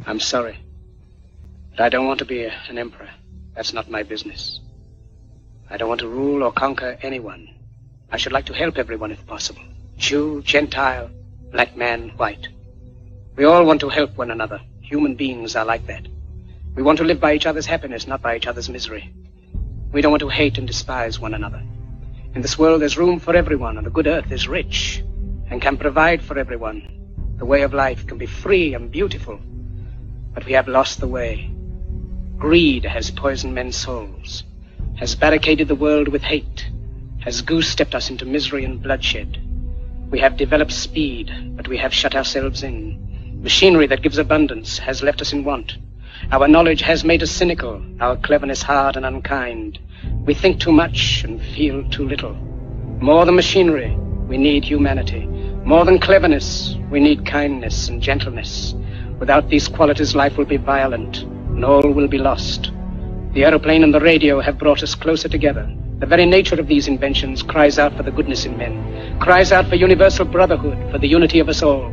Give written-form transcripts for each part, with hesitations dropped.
I'm sorry, but I don't want to be an emperor. That's not my business. I don't want to rule or conquer anyone. I should like to help everyone if possible. Jew, Gentile, black man, white. We all want to help one another. Human beings are like that. We want to live by each other's happiness, not by each other's misery. We don't want to hate and despise one another. In this world there's room for everyone, and the good earth is rich and can provide for everyone. The way of life can be free and beautiful, but we have lost the way. Greed has poisoned men's souls, has barricaded the world with hate, has goose-stepped us into misery and bloodshed. We have developed speed, but we have shut ourselves in. Machinery that gives abundance has left us in want. Our knowledge has made us cynical, our cleverness hard and unkind. We think too much and feel too little. More than machinery, we need humanity. More than cleverness, we need kindness and gentleness. Without these qualities, life will be violent, and all will be lost. The aeroplane and the radio have brought us closer together. The very nature of these inventions cries out for the goodness in men, cries out for universal brotherhood, for the unity of us all.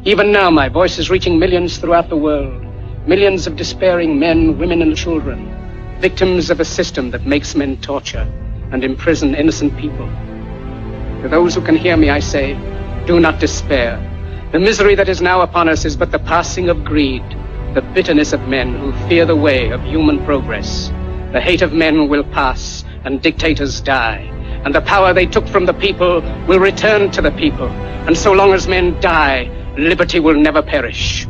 Even now, my voice is reaching millions throughout the world. Millions of despairing men, women, and children, victims of a system that makes men torture and imprison innocent people. To those who can hear me, I say, do not despair. The misery that is now upon us is but the passing of greed, the bitterness of men who fear the way of human progress. The hate of men will pass, and dictators die, and the power they took from the people will return to the people. And so long as men die, liberty will never perish.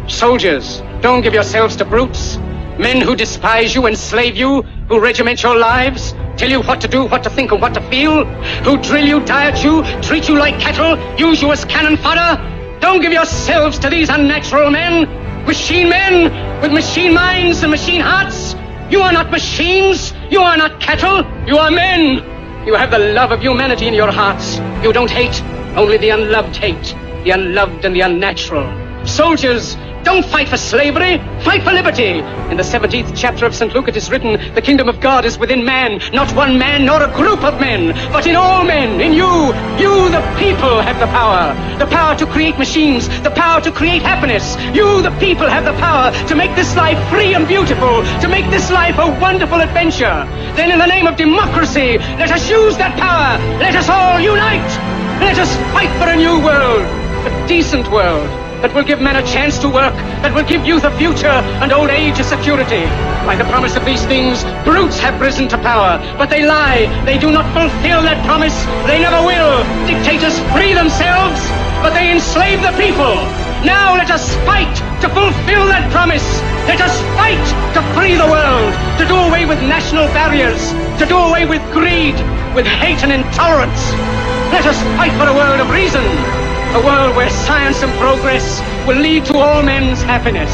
Soldiers, don't give yourselves to brutes. Men who despise you, enslave you, who regiment your lives, tell you what to do, what to think, and what to feel, who drill you, diet you, treat you like cattle, use you as cannon fodder. Don't give yourselves to these unnatural men, machine men with machine minds and machine hearts. You are not machines, you are not cattle, you are men. You have the love of humanity in your hearts. You don't hate, only the unloved hate, the unloved and the unnatural. Soldiers, don't fight for slavery, fight for liberty. In the 17th chapter of St. Luke it is written, the kingdom of God is within man, not one man nor a group of men, but in all men, in you. You, the people, have the power to create machines, the power to create happiness. You, the people, have the power to make this life free and beautiful, to make this life a wonderful adventure. Then in the name of democracy, let us use that power. Let us all unite. Let us fight for a new world, a decent world, that will give men a chance to work, that will give youth a future and old age a security. By the promise of these things, brutes have risen to power, but they lie. They do not fulfill that promise. They never will. Dictators free themselves, but they enslave the people. Now let us fight to fulfill that promise. Let us fight to free the world, to do away with national barriers, to do away with greed, with hate and intolerance. Let us fight for a world of reason, a world where science and progress will lead to all men's happiness.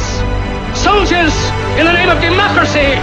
Soldiers, in the name of democracy,